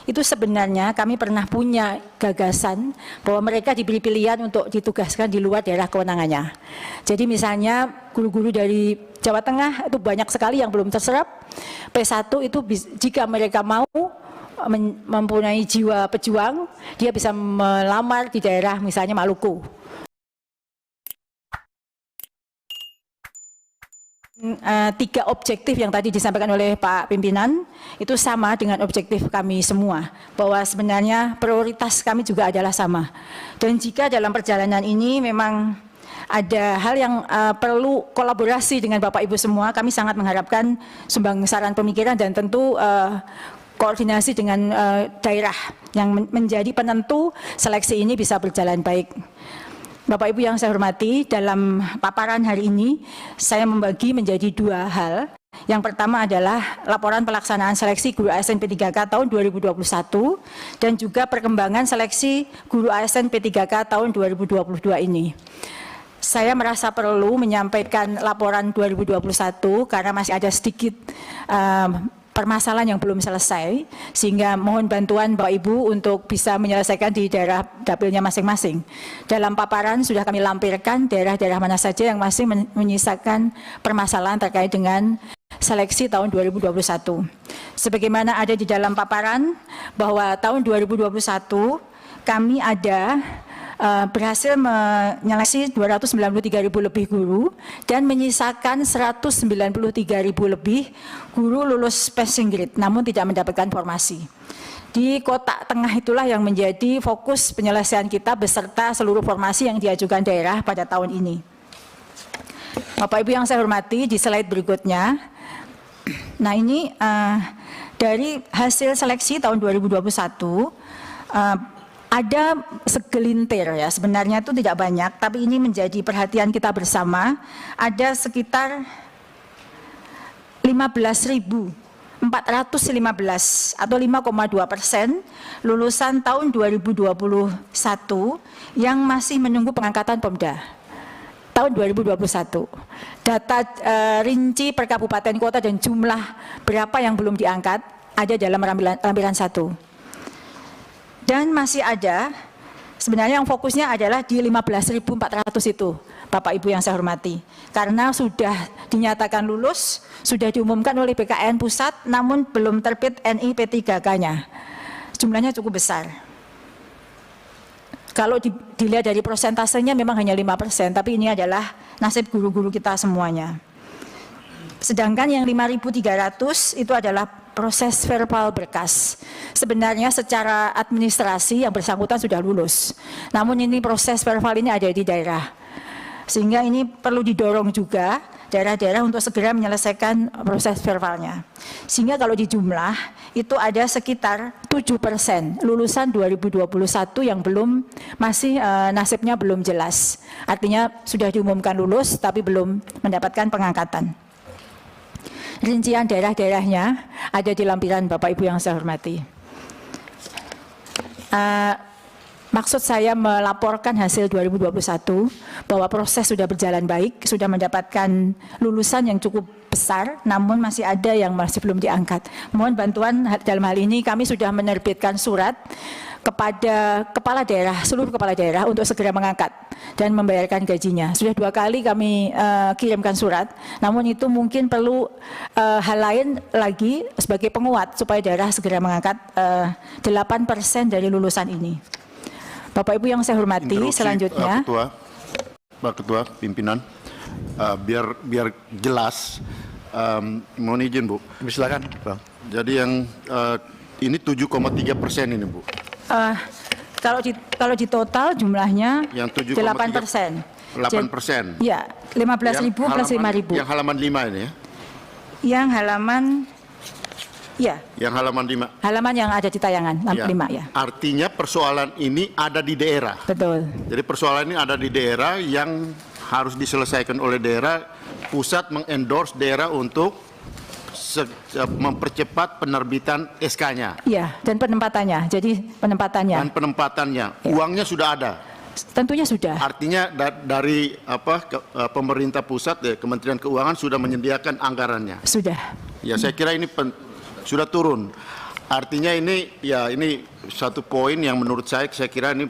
itu sebenarnya kami pernah punya gagasan bahwa mereka diberi pilihan untuk ditugaskan di luar daerah kewenangannya. Jadi misalnya guru-guru dari Jawa Tengah itu banyak sekali yang belum terserap. P1 itu jika mereka mau mempunyai jiwa pejuang, dia bisa melamar di daerah misalnya Maluku. Tiga objektif yang tadi disampaikan oleh Pak Pimpinan itu sama dengan objektif kami semua, bahwa sebenarnya prioritas kami juga adalah sama. Dan jika dalam perjalanan ini memang ada hal yang perlu kolaborasi dengan Bapak Ibu semua, kami sangat mengharapkan sumbang saran pemikiran dan tentu koordinasi dengan daerah yang menjadi penentu seleksi ini bisa berjalan baik. Bapak Ibu yang saya hormati, dalam paparan hari ini saya membagi menjadi dua hal. Yang pertama adalah laporan pelaksanaan seleksi guru ASN P3K tahun 2021 dan juga perkembangan seleksi guru ASN P3K tahun 2022 ini. Saya merasa perlu menyampaikan laporan 2021 karena masih ada sedikit permasalahan yang belum selesai, sehingga mohon bantuan Bapak Ibu untuk bisa menyelesaikan di daerah dapilnya masing-masing. Dalam paparan sudah kami lampirkan daerah-daerah mana saja yang masih menyisakan permasalahan terkait dengan seleksi tahun 2021. Sebagaimana ada di dalam paparan bahwa tahun 2021 kami ada berhasil menyeleksi 293.000 lebih guru dan menyisakan 193.000 lebih guru lulus passing grade namun tidak mendapatkan formasi. Di kotak tengah itulah yang menjadi fokus penyelesaian kita beserta seluruh formasi yang diajukan daerah pada tahun ini. Bapak Ibu yang saya hormati, di slide berikutnya, nah ini dari hasil seleksi tahun 2021, ada segelintir ya, sebenarnya itu tidak banyak, tapi ini menjadi perhatian kita bersama. Ada sekitar 15.415 atau 5,2% lulusan tahun 2021 yang masih menunggu pengangkatan Pemda tahun 2021. Data rinci per kabupaten kota dan jumlah berapa yang belum diangkat ada dalam lampiran 1. Dan masih ada, sebenarnya yang fokusnya adalah di 15.400 itu, Bapak Ibu yang saya hormati. Karena sudah dinyatakan lulus, sudah diumumkan oleh BKN Pusat, namun belum terbit NI P3K-nya. Jumlahnya cukup besar. Kalau dilihat dari persentasenya memang hanya 5%, tapi ini adalah nasib guru-guru kita semuanya. Sedangkan yang 5.300 itu adalah proses verbal berkas. Sebenarnya secara administrasi yang bersangkutan sudah lulus. Namun ini proses verbal ini ada di daerah. Sehingga ini perlu didorong juga daerah-daerah untuk segera menyelesaikan proses verbalnya. Sehingga kalau dijumlah itu ada sekitar 7% lulusan 2021 yang belum masih nasibnya belum jelas. Artinya sudah diumumkan lulus tapi belum mendapatkan pengangkatan. Rincian daerah-daerahnya ada di lampiran Bapak Ibu yang saya hormati. Maksud saya melaporkan hasil 2021 bahwa proses sudah berjalan baik, sudah mendapatkan lulusan yang cukup besar, namun masih ada yang masih belum diangkat. Mohon bantuan dalam hal ini, kami sudah menerbitkan surat kepada kepala daerah, seluruh kepala daerah untuk segera mengangkat dan membayarkan gajinya. Sudah 2 kali kami kirimkan surat, namun itu mungkin perlu hal lain lagi sebagai penguat supaya daerah segera mengangkat 8% dari lulusan ini. Bapak Ibu yang saya hormati, interupsi, selanjutnya Pak Ketua Pimpinan, biar jelas, mohon izin Bu. Silakan, Bang. Jadi yang ini 7,3% ini Bu. Kalau di total jumlahnya yang 8%. 8%. Ya, 15.000 plus 5.000. Yang halaman 5 ini ya? Yang halaman, ya. Yang halaman 5. Halaman yang ada di tayangan, ya. 5 ya. Artinya persoalan ini ada di daerah. Betul. Jadi persoalan ini ada di daerah yang harus diselesaikan oleh daerah. Pusat mengendorse daerah untuk mempercepat penerbitan SK-nya. Iya, dan penempatannya. Jadi penempatannya. Dan penempatannya. Ya. Uangnya sudah ada. Tentunya sudah. Artinya dari pemerintah pusat, Kementerian Keuangan sudah menyediakan anggarannya. Sudah. Ya, saya kira ini sudah turun. Artinya ini satu poin yang menurut saya kira ini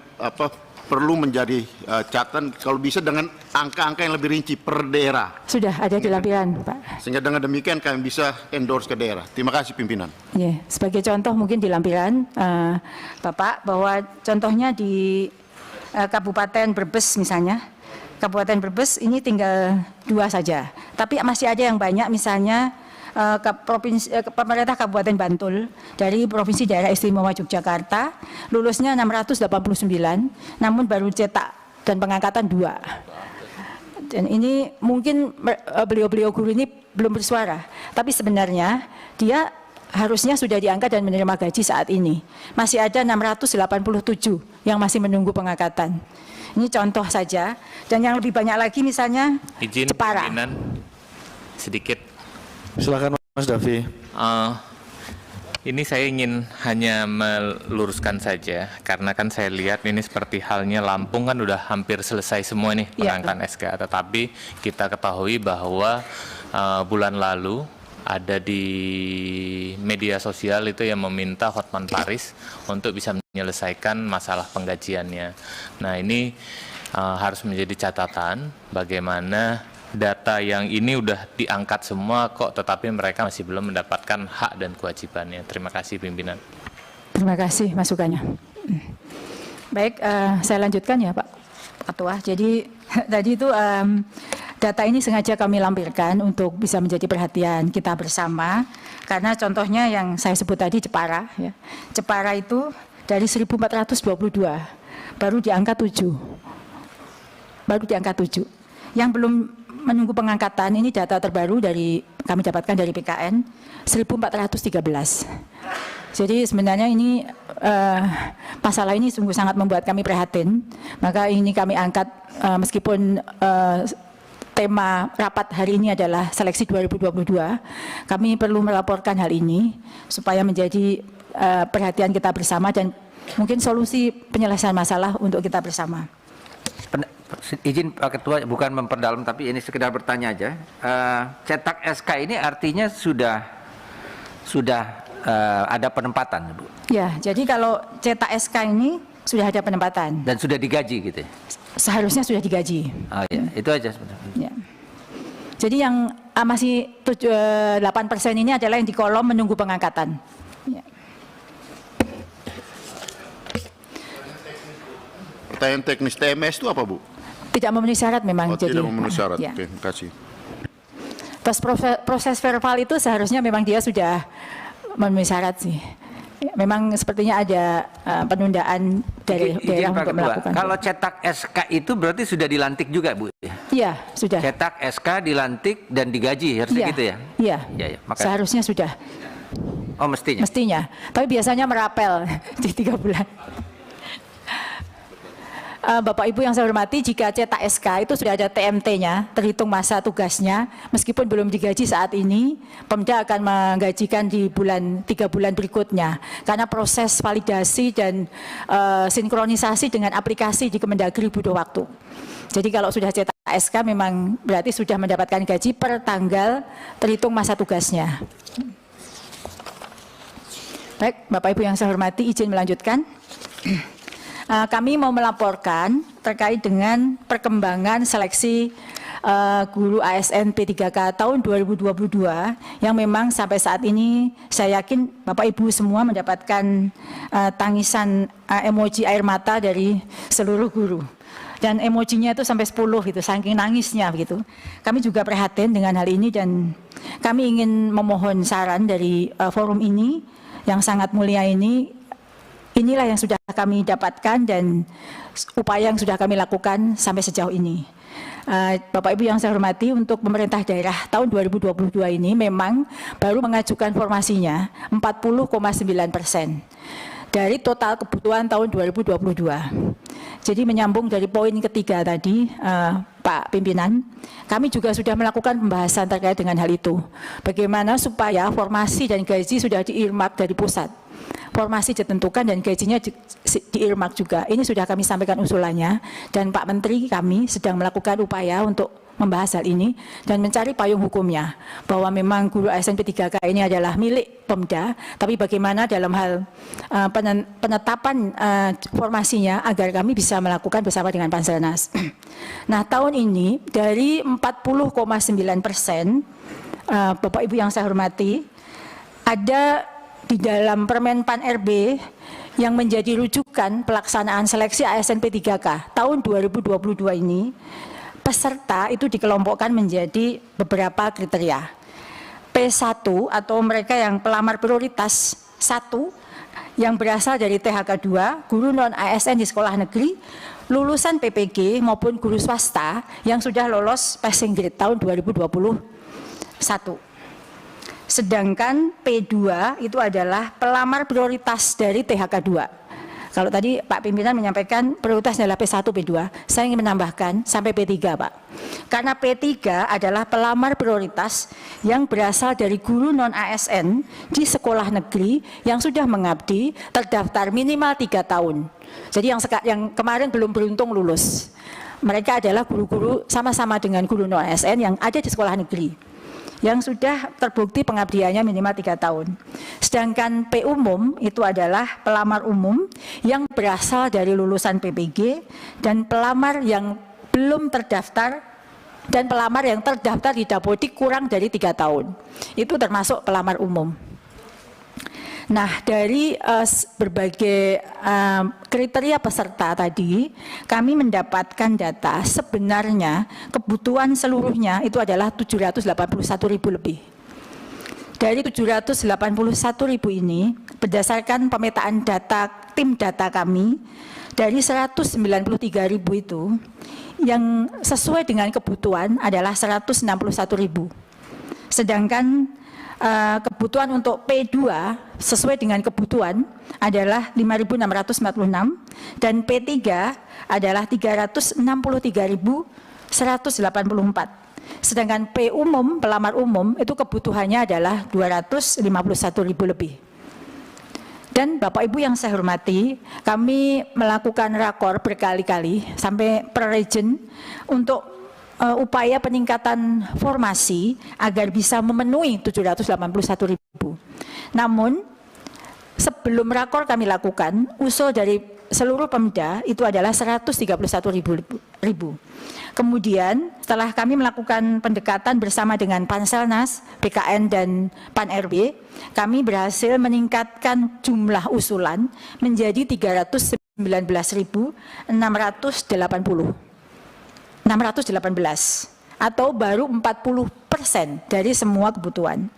perlu menjadi catatan kalau bisa dengan angka-angka yang lebih rinci per daerah. Sudah ada di lampiran, Pak. Sehingga dengan demikian kami bisa endorse ke daerah. Terima kasih pimpinan. Ya, sebagai contoh mungkin di lampiran, Bapak, bahwa contohnya di Kabupaten Brebes misalnya, Kabupaten Brebes ini tinggal 2 saja. Tapi masih ada yang banyak misalnya pemerintah Kabupaten Bantul dari Provinsi Daerah Istimewa Yogyakarta lulusnya 689, namun baru cetak dan pengangkatan 2. Dan ini mungkin beliau-beliau guru ini belum bersuara, tapi sebenarnya dia harusnya sudah diangkat dan menerima gaji saat ini. Masih ada 687 yang masih menunggu pengangkatan. Ini contoh saja, dan yang lebih banyak lagi misalnya Izin Jepara. pimpinan sedikit. Silakan Mas Davi. Ini saya ingin hanya meluruskan saja, karena kan saya lihat ini seperti halnya Lampung kan udah hampir selesai semua nih pengangkatan SK, tetapi kita ketahui bahwa bulan lalu ada di media sosial itu yang meminta Hotman Paris untuk bisa menyelesaikan masalah penggajiannya. Nah ini harus menjadi catatan bagaimana data yang ini udah diangkat semua kok tetapi mereka masih belum mendapatkan hak dan kewajibannya. Terima kasih pimpinan. Terima kasih masukannya. Baik, saya lanjutkan ya Pak Ketua. Jadi tadi itu data ini sengaja kami lampirkan untuk bisa menjadi perhatian kita bersama, karena contohnya yang saya sebut tadi Jepara, ya. Jepara itu dari 1422 baru diangkat 7. Yang belum menunggu pengangkatan ini data terbaru dari kami dapatkan dari PKN 1413. Jadi sebenarnya ini masalah ini sungguh sangat membuat kami prihatin. Maka ini kami angkat meskipun tema rapat hari ini adalah seleksi 2022. Kami perlu melaporkan hal ini supaya menjadi perhatian kita bersama dan mungkin solusi penyelesaian masalah untuk kita bersama. Izin Pak Ketua, bukan memperdalam tapi ini sekedar bertanya aja. Cetak SK ini artinya sudah ada penempatan, Bu? Ya, jadi kalau cetak SK ini sudah ada penempatan. Dan sudah digaji gitu ya? Seharusnya sudah digaji. Oh ya, itu aja sebenarnya. Ya. Jadi yang masih 8% ini adalah yang di kolom menunggu pengangkatan. Ya. Pertanyaan teknis TMS itu apa, Bu? Tidak memenuhi syarat memang. Tidak memenuhi syarat. Ya. Oke, terima kasih. Terus proses verbal itu seharusnya memang dia sudah memenuhi syarat sih. Memang sepertinya ada penundaan dari daerah untuk melakukan. Kalau cetak SK itu berarti sudah dilantik juga, Bu? Iya, sudah. Cetak SK dilantik dan digaji, harusnya gitu ya? Iya, ya, seharusnya sudah. Oh, mestinya? Mestinya, tapi biasanya merapel di 3 bulan. Bapak Ibu yang saya hormati, jika cetak SK itu sudah ada TMT-nya, terhitung masa tugasnya, meskipun belum digaji saat ini, Pemda akan menggajikan di 3 bulan berikutnya, karena proses validasi dan sinkronisasi dengan aplikasi di Kemendagri butuh waktu. Jadi kalau sudah cetak SK memang berarti sudah mendapatkan gaji per tanggal terhitung masa tugasnya. Baik, Bapak Ibu yang saya hormati, izin melanjutkan. Kami mau melaporkan terkait dengan perkembangan seleksi guru ASN P3K tahun 2022 yang memang sampai saat ini saya yakin Bapak Ibu semua mendapatkan tangisan emoji air mata dari seluruh guru. Dan emojinya itu sampai 10 gitu, saking nangisnya begitu. Kami juga prihatin dengan hal ini dan kami ingin memohon saran dari forum ini yang sangat mulia ini. Inilah yang sudah kami dapatkan dan upaya yang sudah kami lakukan sampai sejauh ini. Bapak Ibu yang saya hormati, untuk pemerintah daerah tahun 2022 ini memang baru mengajukan formasinya 40,9% dari total kebutuhan tahun 2022. Jadi menyambung dari poin ketiga tadi, Pak Pimpinan, kami juga sudah melakukan pembahasan terkait dengan hal itu. Bagaimana supaya formasi dan gaji sudah diirmak dari pusat. Formasi ditentukan dan gajinya diirmak juga. Ini sudah kami sampaikan usulannya dan Pak Menteri kami sedang melakukan upaya untuk membahas hal ini dan mencari payung hukumnya, bahwa memang guru ASN P3K ini adalah milik Pemda, tapi bagaimana dalam hal penetapan formasinya agar kami bisa melakukan bersama dengan Panselnas. Nah, tahun ini dari 40,9%, Bapak Ibu yang saya hormati, ada di dalam Permen Pan RB yang menjadi rujukan pelaksanaan seleksi ASN P3K tahun 2022 ini, peserta itu dikelompokkan menjadi beberapa kriteria. P1 atau mereka yang pelamar prioritas 1 yang berasal dari THK 2, guru non-ASN di sekolah negeri, lulusan PPG maupun guru swasta yang sudah lolos passing grade tahun 2021. Sedangkan P2 itu adalah pelamar prioritas dari THK 2. Kalau tadi Pak Pimpinan menyampaikan prioritas adalah P1, P2, saya ingin menambahkan sampai P3, Pak. Karena P3 adalah pelamar prioritas yang berasal dari guru non-ASN di sekolah negeri yang sudah mengabdi terdaftar minimal 3 tahun. Jadi yang kemarin belum beruntung lulus. Mereka adalah guru-guru sama-sama dengan guru non-ASN yang ada di sekolah negeri, yang sudah terbukti pengabdiannya minimal 3 tahun. Sedangkan P umum itu adalah pelamar umum yang berasal dari lulusan PPG dan pelamar yang belum terdaftar dan pelamar yang terdaftar di Dapodik kurang dari 3 tahun. Itu termasuk pelamar umum. Nah, dari berbagai kriteria peserta tadi, kami mendapatkan data sebenarnya kebutuhan seluruhnya itu adalah 781.000 lebih. Dari 781.000 ini, berdasarkan pemetaan data tim data kami, dari 193.000 itu, yang sesuai dengan kebutuhan adalah 161.000. Sedangkan kebutuhan untuk P2 sesuai dengan kebutuhan adalah 5.646 dan P3 adalah 363.184. Sedangkan P umum, pelamar umum itu kebutuhannya adalah 251.000 lebih. Dan Bapak Ibu yang saya hormati, kami melakukan rakor berkali-kali sampai per region untuk upaya peningkatan formasi agar bisa memenuhi 781.000. Namun sebelum rakor kami lakukan, usul dari seluruh Pemda itu adalah 131.000. Kemudian setelah kami melakukan pendekatan bersama dengan Panselnas, BKN dan Pan RB, kami berhasil meningkatkan jumlah usulan menjadi 618 atau baru 40% dari semua kebutuhan.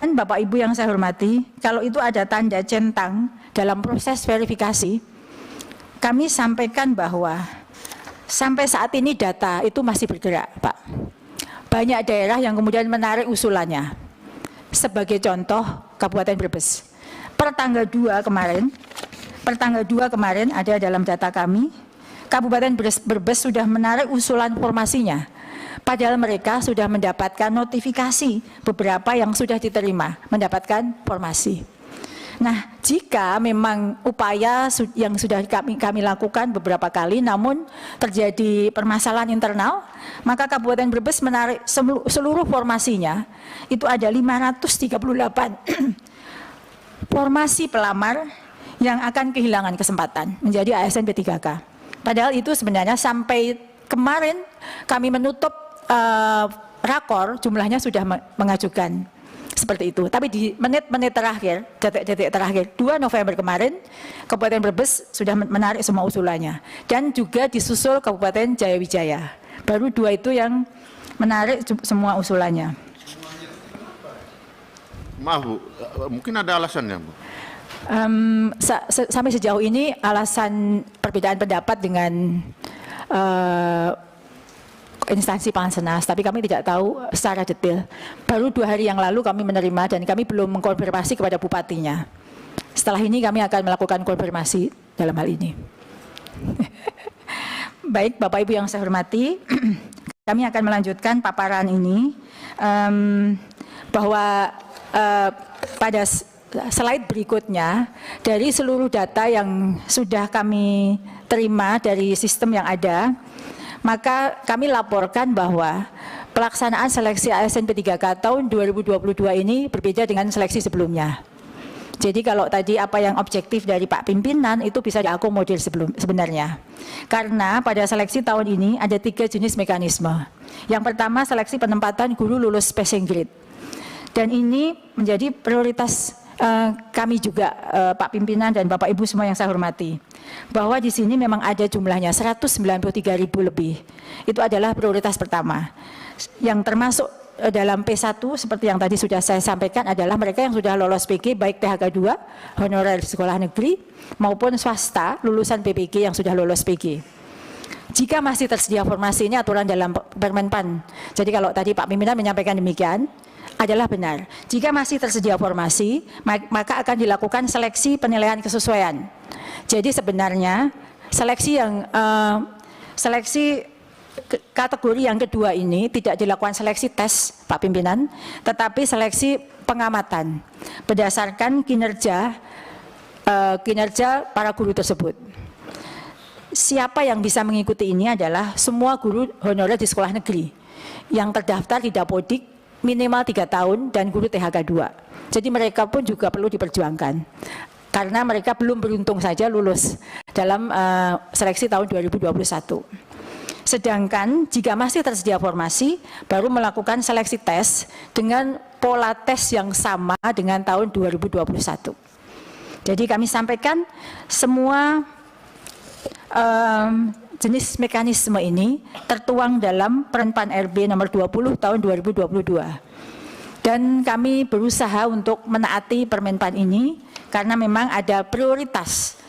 Dan Bapak Ibu yang saya hormati, kalau itu ada tanda centang dalam proses verifikasi, kami sampaikan bahwa sampai saat ini data itu masih bergerak, Pak. Banyak daerah yang kemudian menarik usulannya. Sebagai contoh, Kabupaten Brebes. Per tanggal 2 kemarin ada dalam data kami, Kabupaten Brebes sudah menarik usulan formasinya, padahal mereka sudah mendapatkan notifikasi beberapa yang sudah diterima, mendapatkan formasi. Nah, jika memang upaya yang sudah kami lakukan beberapa kali, namun terjadi permasalahan internal, maka Kabupaten Brebes menarik seluruh formasinya, itu ada 538 formasi pelamar yang akan kehilangan kesempatan menjadi ASN P3K. Padahal itu sebenarnya sampai kemarin kami menutup rakor, jumlahnya sudah mengajukan seperti itu. Tapi di menit-menit terakhir, detik-detik terakhir, 2 November kemarin, Kabupaten Brebes sudah menarik semua usulannya. Dan juga disusul Kabupaten Jayawijaya. Baru 2 itu yang menarik semua usulannya. Maaf Bu, mungkin ada alasannya Bu. Sampai sejauh ini alasan perbedaan pendapat dengan instansi Panselnas, tapi kami tidak tahu secara detail. Baru 2 hari yang lalu kami menerima dan kami belum mengkonfirmasi kepada bupatinya. Setelah ini kami akan melakukan konfirmasi dalam hal ini. Baik, Bapak Ibu yang saya hormati, kami akan melanjutkan paparan ini bahwa pada slide berikutnya, dari seluruh data yang sudah kami terima dari sistem yang ada, maka kami laporkan bahwa pelaksanaan seleksi ASN P3K tahun 2022 ini berbeda dengan seleksi sebelumnya. Jadi kalau tadi apa yang objektif dari Pak Pimpinan itu bisa diakomodir sebenarnya. Karena pada seleksi tahun ini ada 3 jenis mekanisme. Yang pertama seleksi penempatan guru lulus passing grade. Dan ini menjadi prioritas kami juga Pak Pimpinan dan Bapak Ibu semua yang saya hormati. Bahwa di sini memang ada jumlahnya 193.000 lebih. Itu adalah prioritas pertama. Yang termasuk dalam P1 seperti yang tadi sudah saya sampaikan adalah mereka yang sudah lolos PG baik THK 2 honorer sekolah negeri maupun swasta lulusan PPG yang sudah lolos PG. Jika masih tersedia formasi, ini aturan dalam Permenpan. Jadi kalau tadi Pak Pimpinan menyampaikan demikian adalah benar. Jika masih tersedia formasi, maka akan dilakukan seleksi penilaian kesesuaian. Jadi sebenarnya seleksi kategori yang kedua ini tidak dilakukan seleksi tes Pak Pimpinan, tetapi seleksi pengamatan berdasarkan kinerja para guru tersebut. Siapa yang bisa mengikuti ini adalah semua guru honorer di sekolah negeri yang terdaftar di Dapodik minimal 3 tahun dan guru THK 2. Jadi mereka pun juga perlu diperjuangkan karena mereka belum beruntung saja lulus dalam seleksi tahun 2021. Sedangkan jika masih tersedia formasi, baru melakukan seleksi tes dengan pola tes yang sama dengan tahun 2021. Jadi kami sampaikan semua jenis mekanisme ini tertuang dalam Permenpan RB nomor 20 tahun 2022. Dan kami berusaha untuk menaati Permenpan ini karena memang ada prioritas.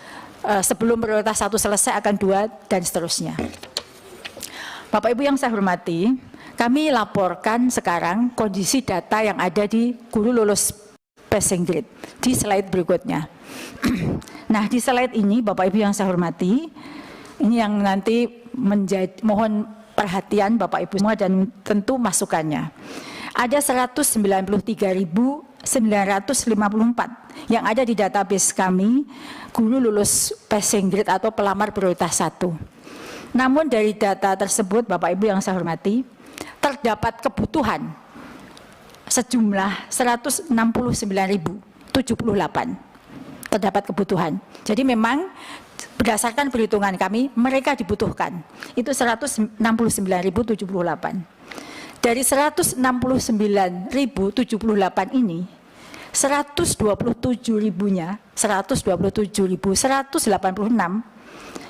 Sebelum prioritas 1 selesai akan 2 dan seterusnya. Bapak Ibu yang saya hormati, kami laporkan sekarang kondisi data yang ada di guru lulus passing grade di slide berikutnya. Nah, di slide ini Bapak Ibu yang saya hormati, ini yang nanti mohon perhatian Bapak Ibu semua dan tentu masukannya. Ada 193.954 yang ada di database kami guru lulus passing grade atau pelamar prioritas 1. Namun dari data tersebut Bapak Ibu yang saya hormati, terdapat kebutuhan sejumlah 169.078. Terdapat kebutuhan. Jadi memang berdasarkan perhitungan kami, mereka dibutuhkan. Itu 169.078. Dari 169.078 ini, 127.000-nya, 127.186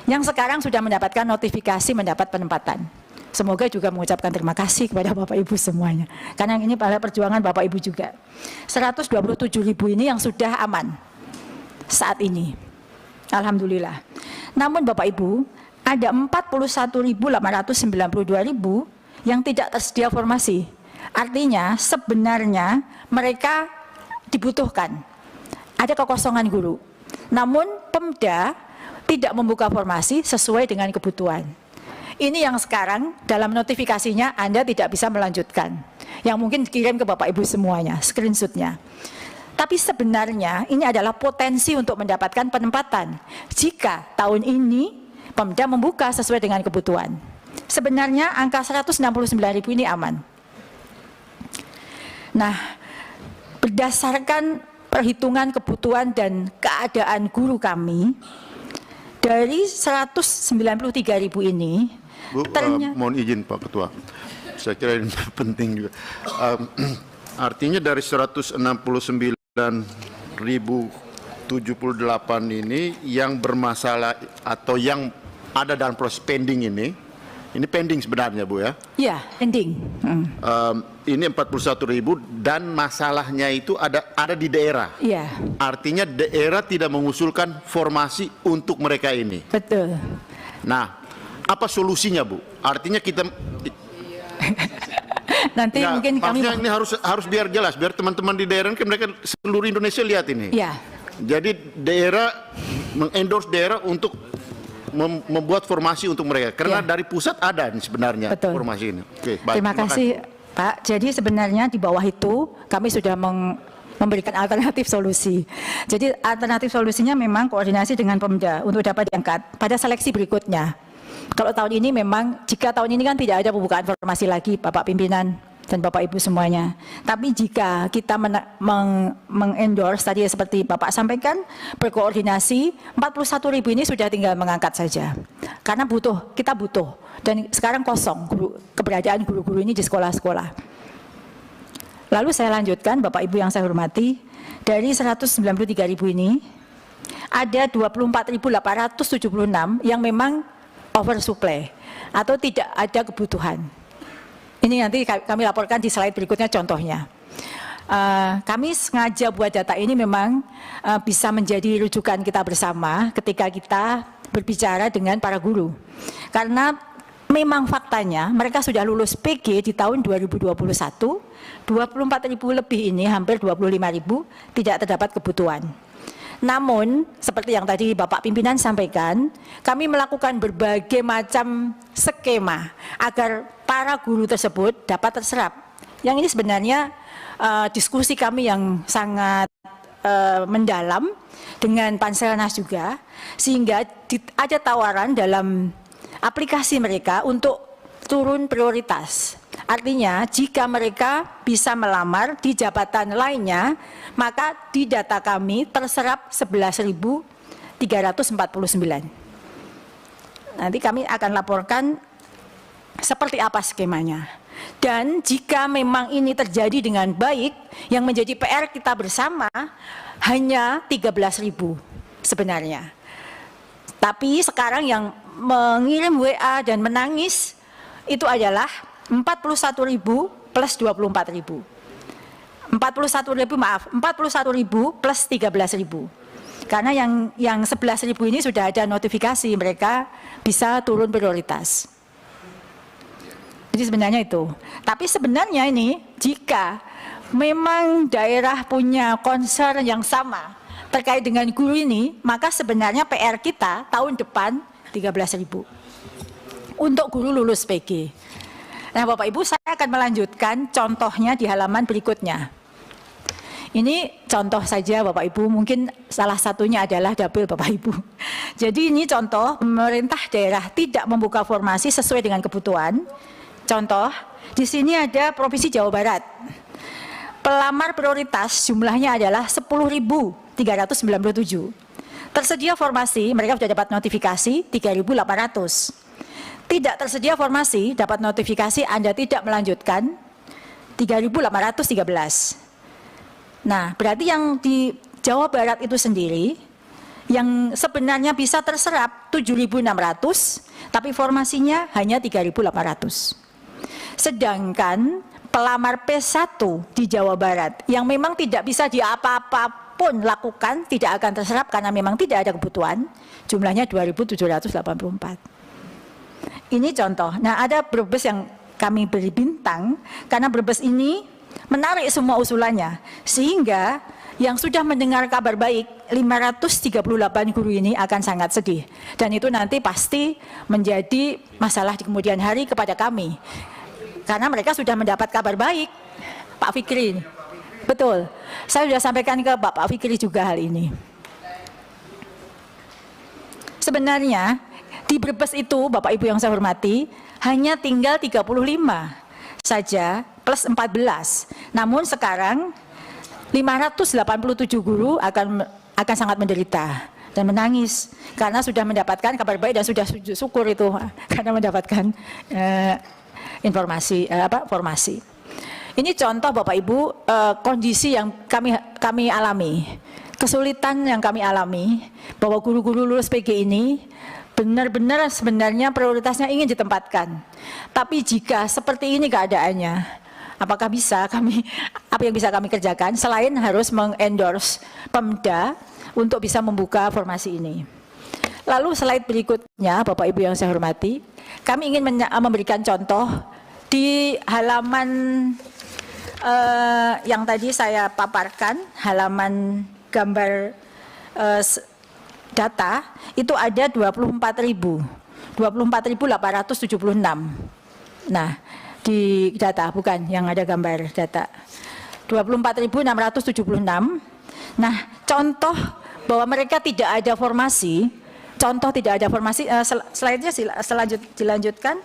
yang sekarang sudah mendapatkan notifikasi mendapat penempatan. Semoga juga mengucapkan terima kasih kepada Bapak Ibu semuanya. Karena ini pada perjuangan Bapak Ibu juga. 127.000 ini yang sudah aman saat ini. Alhamdulillah. Namun Bapak Ibu, ada 41.892.000 yang tidak tersedia formasi. Artinya sebenarnya mereka dibutuhkan. Ada kekosongan guru. Namun Pemda tidak membuka formasi sesuai dengan kebutuhan. Ini yang sekarang dalam notifikasinya Anda tidak bisa melanjutkan. Yang mungkin dikirim ke Bapak Ibu semuanya, screenshotnya. Tapi sebenarnya ini adalah potensi untuk mendapatkan penempatan. Jika tahun ini Pemda membuka sesuai dengan kebutuhan. Sebenarnya angka 169.000 ini aman. Nah, berdasarkan perhitungan kebutuhan dan keadaan guru kami, dari 193.000 ini, Bu, mohon izin Pak Ketua, saya kira ini penting juga. Artinya dari 169.078 ini yang bermasalah atau yang ada dalam proses pending ini pending sebenarnya Bu ya? Iya, pending. Ini 41.000 dan masalahnya itu ada di daerah. Iya. Artinya daerah tidak mengusulkan formasi untuk mereka ini. Betul. Nah, apa solusinya Bu? Artinya kita nanti ya, mungkin kami maksudnya ini harus biar jelas, biar teman-teman di daerah kan mereka seluruh Indonesia lihat ini. Iya. Jadi daerah mengendorse daerah untuk membuat formasi untuk mereka karena dari pusat ada sebenarnya. Betul. Formasi ini. Oke, baik. Terima kasih Pak. Jadi sebenarnya di bawah itu kami sudah memberikan alternatif solusi. Jadi alternatif solusinya memang koordinasi dengan Pemda untuk dapat diangkat pada seleksi berikutnya. Kalau tahun ini memang, jika tahun ini kan tidak ada pembukaan formasi lagi, Bapak Pimpinan dan Bapak Ibu semuanya. Tapi jika kita mengendorse tadi seperti Bapak sampaikan, berkoordinasi, 41.000 ini sudah tinggal mengangkat saja. Karena kita butuh. Dan sekarang kosong keberadaan guru-guru ini di sekolah-sekolah. Lalu saya lanjutkan, Bapak Ibu yang saya hormati, dari 193.000 ini, ada 24.876 yang memang oversupply atau tidak ada kebutuhan. Ini nanti kami laporkan di slide berikutnya contohnya. Kami sengaja buat data ini memang bisa menjadi rujukan kita bersama ketika kita berbicara dengan para guru. Karena memang faktanya mereka sudah lulus PG di tahun 2021, 24.000 lebih ini, hampir 25.000 tidak terdapat kebutuhan. Namun, seperti yang tadi Bapak Pimpinan sampaikan, kami melakukan berbagai macam skema agar para guru tersebut dapat terserap. Yang ini sebenarnya diskusi kami yang sangat mendalam dengan Panselnas juga, sehingga ada tawaran dalam aplikasi mereka untuk turun prioritas. Artinya, jika mereka bisa melamar di jabatan lainnya, maka di data kami terserap 11.349. Nanti kami akan laporkan seperti apa skemanya. Dan jika memang ini terjadi dengan baik, yang menjadi PR kita bersama hanya 13.000 sebenarnya. Tapi sekarang yang mengirim WA dan menangis itu adalah 41.000 plus 24.000. 41.000 plus 13.000. Karena yang 11.000 ini sudah ada notifikasi mereka bisa turun prioritas. Jadi sebenarnya itu. Tapi sebenarnya ini jika memang daerah punya concern yang sama terkait dengan guru ini, maka sebenarnya PR kita tahun depan 13.000 untuk guru lulus PG. Nah, Bapak Ibu, saya akan melanjutkan contohnya di halaman berikutnya. Ini contoh saja Bapak Ibu, mungkin salah satunya adalah dapil Bapak Ibu. Jadi ini contoh pemerintah daerah tidak membuka formasi sesuai dengan kebutuhan. Contoh, di sini ada Provinsi Jawa Barat. Pelamar prioritas jumlahnya adalah 10.397. Tersedia formasi, mereka sudah dapat notifikasi 3.800. Tidak tersedia formasi, dapat notifikasi Anda tidak melanjutkan 3.813. Nah, berarti yang di Jawa Barat itu sendiri, yang sebenarnya bisa terserap 7.600, tapi formasinya hanya 3.800. Sedangkan pelamar P1 di Jawa Barat, yang memang tidak bisa diapa-apapun lakukan, tidak akan terserap karena memang tidak ada kebutuhan, jumlahnya 2.784. Ini contoh. Nah, ada Brebes yang kami beri bintang karena Brebes ini menarik semua usulannya, sehingga yang sudah mendengar kabar baik 538 guru ini akan sangat sedih, dan itu nanti pasti menjadi masalah di kemudian hari kepada kami karena mereka sudah mendapat kabar baik. Pak Fikri, betul, saya sudah sampaikan ke Pak Fikri juga hal ini. Sebenarnya di Brebes itu, Bapak Ibu yang saya hormati, hanya tinggal 35 saja plus 14. Namun sekarang 587 guru akan sangat menderita dan menangis karena sudah mendapatkan kabar baik dan sudah syukur itu karena mendapatkan formasi. Ini contoh Bapak Ibu kondisi yang kami alami, kesulitan yang kami alami bahwa guru-guru lulus PG ini benar-benar sebenarnya prioritasnya ingin ditempatkan. Tapi jika seperti ini keadaannya, apakah bisa apa yang bisa kami kerjakan selain harus mengendorse Pemda untuk bisa membuka formasi ini. Lalu slide berikutnya, Bapak Ibu yang saya hormati, kami ingin memberikan contoh di halaman yang tadi saya paparkan, halaman gambar data itu ada 24.876. Nah, di data bukan yang ada gambar data 24.676. Nah, contoh bahwa mereka tidak ada formasi contoh tidak ada formasi, slide-nya dilanjutkan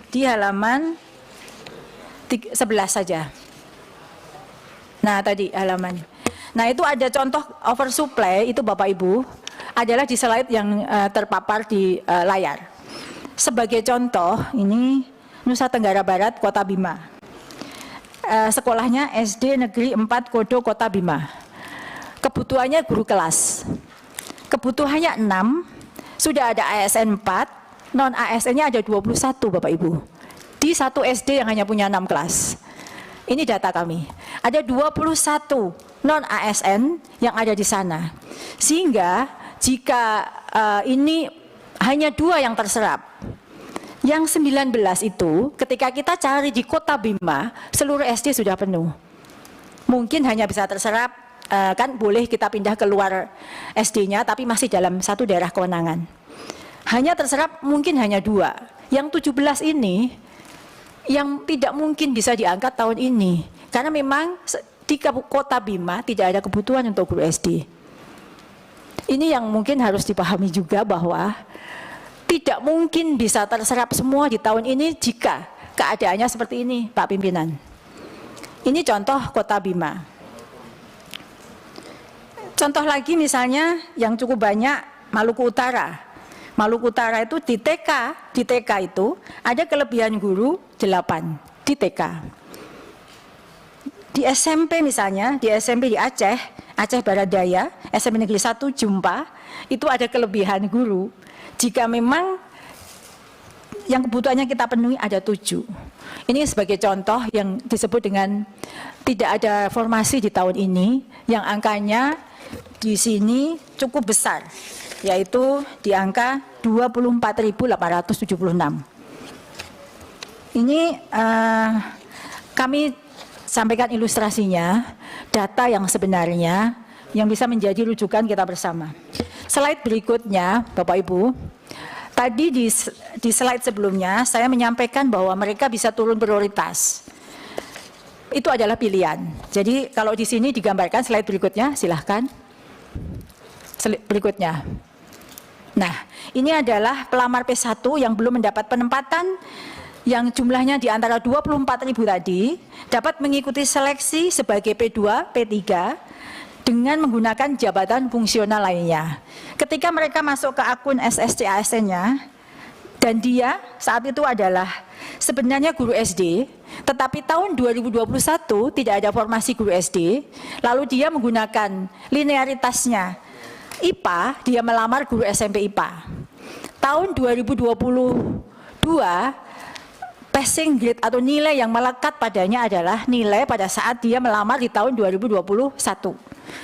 di halaman 11 saja. Nah, tadi halaman. Nah, itu ada contoh oversupply, itu Bapak Ibu, adalah di slide yang terpapar di layar. Sebagai contoh, ini Nusa Tenggara Barat, Kota Bima. Sekolahnya SD Negeri 4 Kodo, Kota Bima. Kebutuhannya guru kelas. Kebutuhannya 6, sudah ada ASN 4, non ASN-nya ada 21 Bapak Ibu. Di satu SD yang hanya punya 6 kelas. Ini data kami. Ada 21 non ASN yang ada di sana. Sehingga jika ini hanya 2 yang terserap, yang 19 itu ketika kita cari di Kota Bima, seluruh SD sudah penuh. Mungkin hanya bisa terserap, kan boleh kita pindah keluar SD-nya, tapi masih dalam satu daerah kewenangan. Hanya terserap mungkin hanya 2. Yang 17 ini yang tidak mungkin bisa diangkat tahun ini. Karena memang di Kota Bima tidak ada kebutuhan untuk guru SD. Ini yang mungkin harus dipahami juga bahwa tidak mungkin bisa terserap semua di tahun ini jika keadaannya seperti ini, Pak Pimpinan. Ini contoh Kota Bima. Contoh lagi misalnya yang cukup banyak, Maluku Utara. Maluku Utara itu di TK itu ada kelebihan guru 8 di TK. Di SMP misalnya, di SMP di Aceh Barat Daya, SMP Negeri 1 Jumpa, itu ada kelebihan guru. Jika memang yang kebutuhannya kita penuhi ada 7. Ini sebagai contoh yang disebut dengan tidak ada formasi di tahun ini, yang angkanya di sini cukup besar, yaitu di angka 24.876. Ini kami sampaikan ilustrasinya, data yang sebenarnya yang bisa menjadi rujukan kita bersama. Slide berikutnya, Bapak Ibu, tadi di slide sebelumnya saya menyampaikan bahwa mereka bisa turun prioritas. Itu adalah pilihan. Jadi kalau di sini digambarkan slide berikutnya, silahkan. Slide berikutnya. Nah, ini adalah pelamar P1 yang belum mendapat penempatan, yang jumlahnya di antara 24.000 tadi, dapat mengikuti seleksi sebagai P2, P3, dengan menggunakan jabatan fungsional lainnya. Ketika mereka masuk ke akun SSC ASN-nya, dan dia saat itu adalah sebenarnya guru SD, tetapi tahun 2021 tidak ada formasi guru SD, lalu dia menggunakan linearitasnya IPA, dia melamar guru SMP IPA. Tahun 2022, passing grade atau nilai yang melekat padanya adalah nilai pada saat dia melamar di tahun 2021.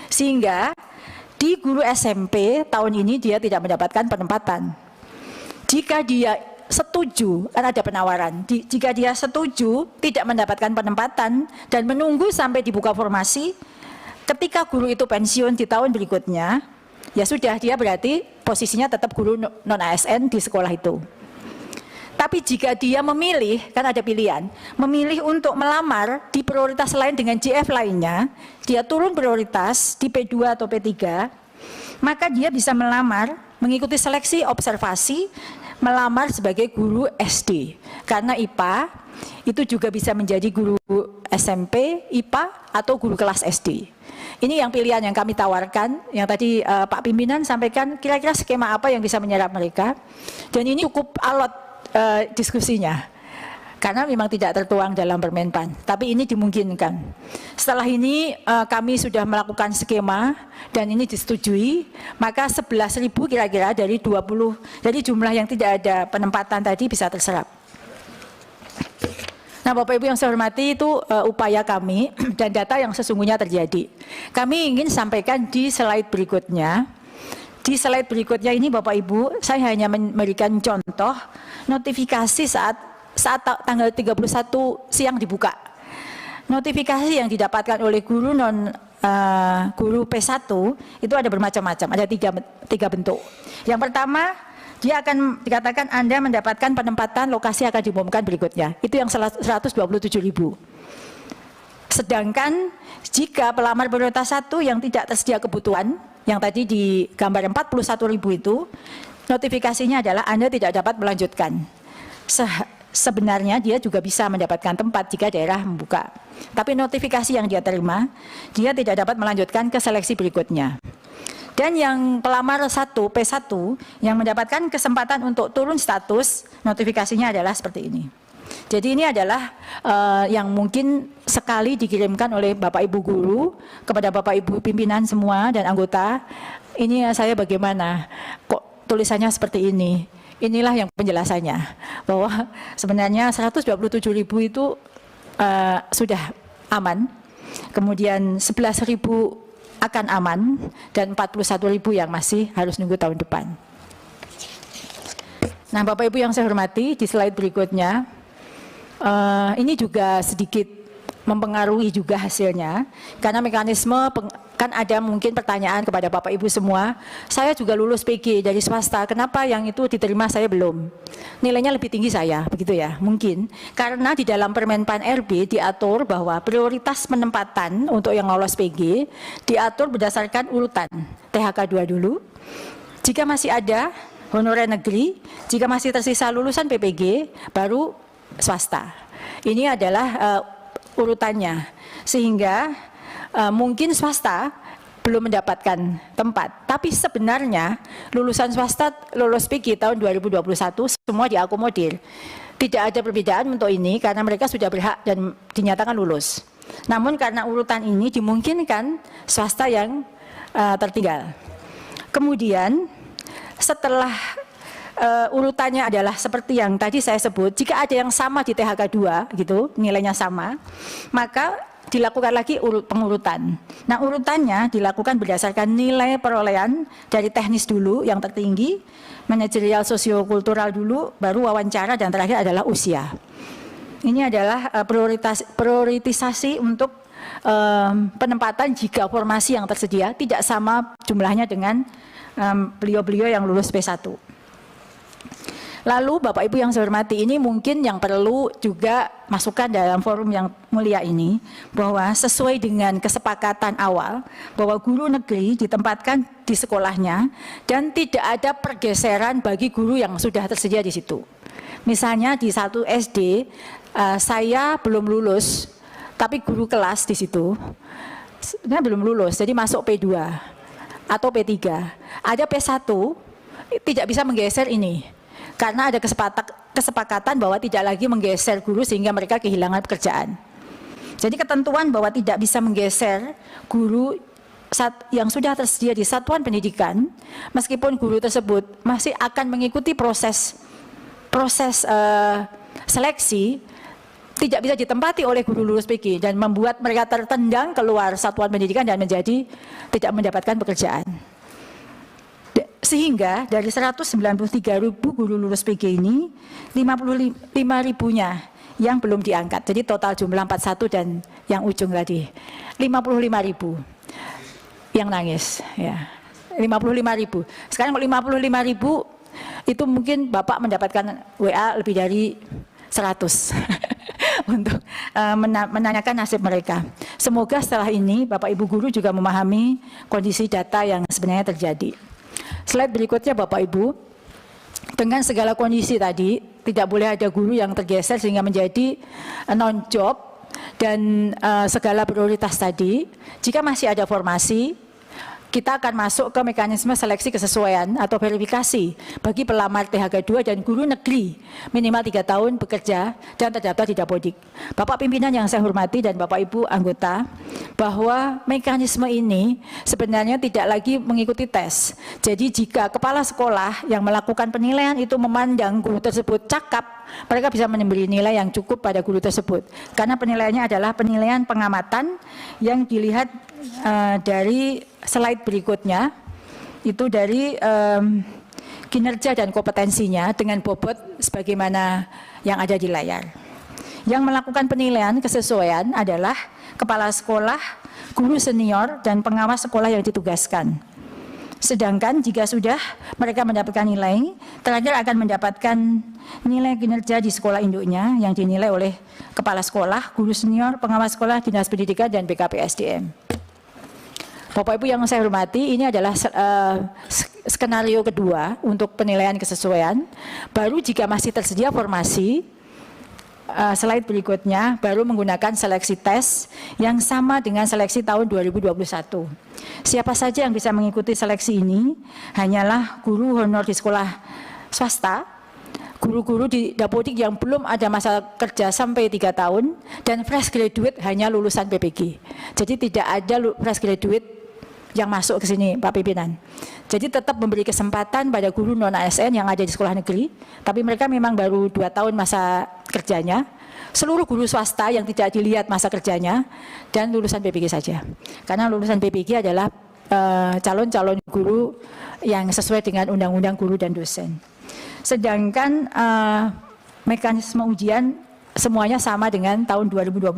Sehingga di guru SMP tahun ini dia tidak mendapatkan penempatan. Jika dia setuju, kan ada penawaran, jika dia setuju tidak mendapatkan penempatan dan menunggu sampai dibuka formasi, ketika guru itu pensiun di tahun berikutnya, ya sudah, dia berarti posisinya tetap guru non-ASN di sekolah itu. Tapi jika dia memilih, kan ada pilihan, memilih untuk melamar di prioritas lain dengan JF lainnya, dia turun prioritas di P2 atau P3, maka dia bisa melamar, mengikuti seleksi observasi, melamar sebagai guru SD. Karena IPA itu juga bisa menjadi guru SMP, IPA, atau guru kelas SD. Ini yang pilihan yang kami tawarkan, yang tadi Pak Pimpinan sampaikan, kira-kira skema apa yang bisa menyerap mereka. Dan ini cukup alot diskusinya, karena memang tidak tertuang dalam Permenpan, tapi ini dimungkinkan. Setelah ini kami sudah melakukan skema dan ini disetujui, maka 11.000 kira-kira dari 20, dari jumlah yang tidak ada penempatan tadi bisa terserap. Nah, Bapak Ibu yang saya hormati, itu upaya kami dan data yang sesungguhnya terjadi. Kami ingin sampaikan di slide berikutnya. Di slide berikutnya ini Bapak Ibu, saya hanya memberikan contoh notifikasi saat tanggal 31 siang dibuka. Notifikasi yang didapatkan oleh guru guru P1 itu ada bermacam-macam, ada tiga bentuk. Yang pertama, dia akan dikatakan Anda mendapatkan penempatan, lokasi akan diumumkan berikutnya. Itu yang 127.000. Sedangkan jika pelamar prioritas 1 yang tidak tersedia kebutuhan, yang tadi di gambar 41.000 itu, notifikasinya adalah Anda tidak dapat melanjutkan. Sebenarnya dia juga bisa mendapatkan tempat jika daerah membuka. Tapi notifikasi yang dia terima, dia tidak dapat melanjutkan ke seleksi berikutnya. Dan yang pelamar 1, P1, yang mendapatkan kesempatan untuk turun status, notifikasinya adalah seperti ini. Jadi ini adalah yang mungkin sekali dikirimkan oleh Bapak Ibu guru kepada Bapak Ibu pimpinan semua dan anggota. Ini saya bagaimana, kok tulisannya seperti ini. Inilah yang penjelasannya, bahwa sebenarnya 127.000 itu sudah aman, kemudian 11.000 akan aman, dan 41.000 yang masih harus nunggu tahun depan. Nah, Bapak Ibu yang saya hormati, di slide berikutnya, ini juga sedikit mempengaruhi juga hasilnya, karena mekanisme kan ada mungkin pertanyaan kepada Bapak Ibu semua, saya juga lulus PG dari swasta, kenapa yang itu diterima saya belum? Nilainya lebih tinggi saya, begitu ya? Mungkin, karena di dalam Permenpan RB diatur bahwa prioritas penempatan untuk yang lolos PG diatur berdasarkan urutan, THK 2 dulu, jika masih ada honorer negeri, jika masih tersisa lulusan PPG, baru swasta. Ini adalah urutannya, sehingga mungkin swasta belum mendapatkan tempat, tapi sebenarnya lulusan swasta lolos PG tahun 2021 semua diakomodir. Tidak ada perbedaan untuk ini karena mereka sudah berhak dan dinyatakan lulus. Namun karena urutan ini dimungkinkan swasta yang tertinggal. Kemudian setelah urutannya adalah seperti yang tadi saya sebut, jika ada yang sama di THK 2 gitu, nilainya sama, maka dilakukan lagi pengurutan. Nah, urutannya dilakukan berdasarkan nilai perolehan dari teknis dulu yang tertinggi, manajerial sosiokultural dulu, baru wawancara, dan terakhir adalah usia. Ini adalah prioritisasi untuk penempatan jika formasi yang tersedia tidak sama jumlahnya dengan beliau-beliau yang lulus P1. Lalu Bapak Ibu yang saya hormati, ini mungkin yang perlu juga masukkan dalam forum yang mulia ini, bahwa sesuai dengan kesepakatan awal bahwa guru negeri ditempatkan di sekolahnya dan tidak ada pergeseran bagi guru yang sudah tersedia di situ. Misalnya di 1 SD saya belum lulus, tapi guru kelas di situ belum lulus, jadi masuk P2 atau P3. Ada P1 tidak bisa menggeser ini. Karena ada kesepakatan bahwa tidak lagi menggeser guru sehingga mereka kehilangan pekerjaan. Jadi ketentuan bahwa tidak bisa menggeser guru yang sudah tersedia di satuan pendidikan, meskipun guru tersebut masih akan mengikuti proses seleksi, tidak bisa ditempati oleh guru lulus PG dan membuat mereka tertendang keluar satuan pendidikan dan menjadi tidak mendapatkan pekerjaan. Sehingga dari 193.000 guru lulus PG ini, 55.000-nya yang belum diangkat. Jadi total jumlah 41 dan yang ujung tadi, 55.000 yang nangis. Ya. 55.000. Sekarang 55.000 itu mungkin Bapak mendapatkan WA lebih dari 100 untuk menanyakan nasib mereka. Semoga setelah ini Bapak Ibu guru juga memahami kondisi data yang sebenarnya terjadi. Slide berikutnya Bapak Ibu, dengan segala kondisi tadi, tidak boleh ada guru yang tergeser sehingga menjadi non-job dan segala prioritas tadi, jika masih ada formasi, kita akan masuk ke mekanisme seleksi kesesuaian atau verifikasi bagi pelamar THK 2 dan guru negeri minimal 3 tahun bekerja dan terdaftar di Dapodik. Bapak pimpinan yang saya hormati dan Bapak Ibu anggota, bahwa mekanisme ini sebenarnya tidak lagi mengikuti tes. Jadi jika kepala sekolah yang melakukan penilaian itu memandang guru tersebut cakap, mereka bisa memberi nilai yang cukup pada guru tersebut. Karena penilaiannya adalah penilaian pengamatan yang dilihat dari slide berikutnya, itu dari kinerja dan kompetensinya dengan bobot sebagaimana yang ada di layar. Yang melakukan penilaian kesesuaian adalah kepala sekolah, guru senior, dan pengawas sekolah yang ditugaskan. Sedangkan jika sudah mereka mendapatkan nilai, terakhir akan mendapatkan nilai kinerja di sekolah induknya yang dinilai oleh kepala sekolah, guru senior, pengawas sekolah, dinas pendidikan, dan BKP SDM. Bapak Ibu yang saya hormati, ini adalah sekali skenario kedua untuk penilaian kesesuaian, baru jika masih tersedia formasi, slide berikutnya baru menggunakan seleksi tes yang sama dengan seleksi tahun 2021. Siapa saja yang bisa mengikuti seleksi ini hanyalah guru honor di sekolah swasta, guru-guru di Dapodik yang belum ada masa kerja sampai 3 tahun, dan fresh graduate hanya lulusan PPG. Jadi tidak ada fresh graduate yang masuk ke sini, Pak Pimpinan. Jadi tetap memberi kesempatan pada guru non-ASN yang ada di sekolah negeri, tapi mereka memang baru 2 tahun masa kerjanya. Seluruh guru swasta yang tidak dilihat masa kerjanya, dan lulusan PPG saja. Karena lulusan PPG adalah calon-calon guru yang sesuai dengan Undang-Undang Guru dan Dosen. Sedangkan mekanisme ujian semuanya sama dengan tahun 2021,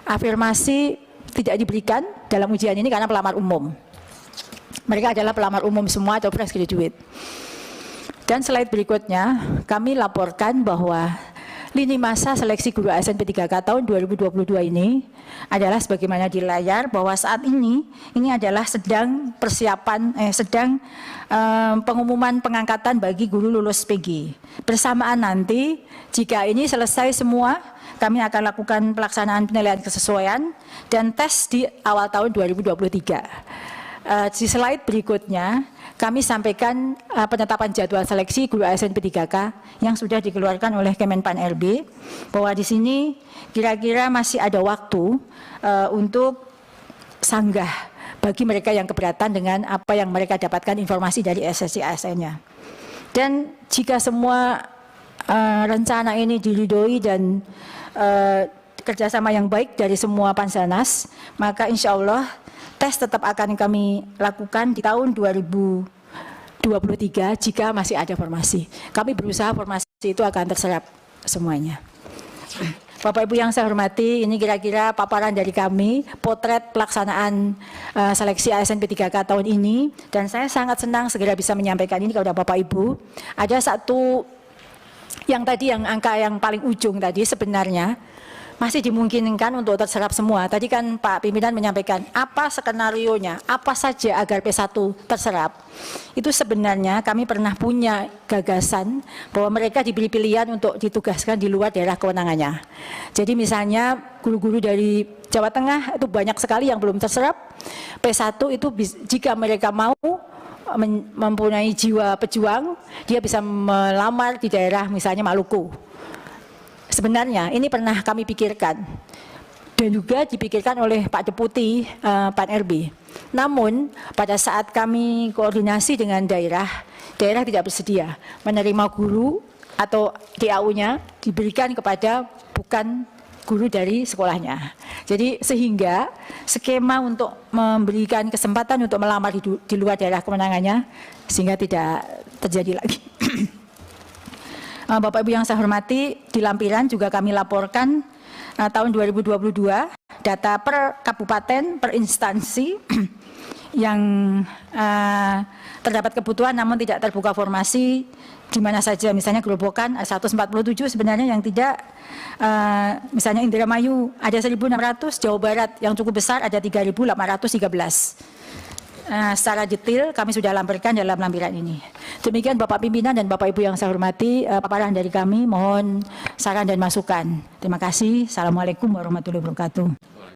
afirmasi tidak diberikan dalam ujian ini karena pelamar umum. Mereka adalah pelamar umum semua atau fresh graduate. Dan slide berikutnya, kami laporkan bahwa lini masa seleksi guru ASN P3K tahun 2022 ini adalah sebagaimana di layar, bahwa saat ini adalah sedang persiapan, pengumuman pengangkatan bagi guru lulus PG. Bersamaan nanti, jika ini selesai semua, kami akan lakukan pelaksanaan penilaian kesesuaian dan tes di awal tahun 2023. Di slide berikutnya, kami sampaikan penetapan jadwal seleksi guru ASN P3K yang sudah dikeluarkan oleh Kemenpan RB, bahwa di sini kira-kira masih ada waktu untuk sanggah bagi mereka yang keberatan dengan apa yang mereka dapatkan informasi dari SSC ASN-nya. Dan jika semua rencana ini diridhoi dan kerjasama yang baik dari semua Panselnas, maka insya Allah tes tetap akan kami lakukan di tahun 2023 jika masih ada formasi. Kami berusaha formasi itu akan terserap semuanya. Bapak Ibu yang saya hormati, ini kira-kira paparan dari kami, potret pelaksanaan seleksi ASN P3K tahun ini, dan saya sangat senang segera bisa menyampaikan ini kepada Bapak Ibu. Ada satu yang tadi, yang angka yang paling ujung tadi, sebenarnya masih dimungkinkan untuk terserap semua. Tadi kan Pak Pimpinan menyampaikan apa skenarionya, apa saja agar P1 terserap. Itu sebenarnya kami pernah punya gagasan bahwa mereka diberi pilihan untuk ditugaskan di luar daerah kewenangannya. Jadi misalnya guru-guru dari Jawa Tengah itu banyak sekali yang belum terserap. P1 itu jika mereka mau mempunyai jiwa pejuang, dia bisa melamar di daerah misalnya Maluku. Sebenarnya ini pernah kami pikirkan dan juga dipikirkan oleh Pak Deputi Pan RB. Namun pada saat kami koordinasi dengan daerah tidak bersedia menerima guru atau DAU-nya diberikan kepada bukan guru dari sekolahnya. Jadi sehingga skema untuk memberikan kesempatan untuk melamar di luar daerah kewenangannya sehingga tidak terjadi lagi. Bapak Ibu yang saya hormati, di lampiran juga kami laporkan tahun 2022 data per kabupaten, per instansi yang terdapat kebutuhan namun tidak terbuka formasi di mana saja. Misalnya Gerobokan 147 sebenarnya yang tidak, misalnya Indramayu ada 1.600, Jawa Barat yang cukup besar ada 3.813. Secara detail kami sudah lampirkan dalam lampiran ini. Demikian Bapak Pimpinan dan Bapak Ibu yang saya hormati, paparan dari kami, mohon saran dan masukan. Terima kasih. Assalamualaikum warahmatullahi wabarakatuh.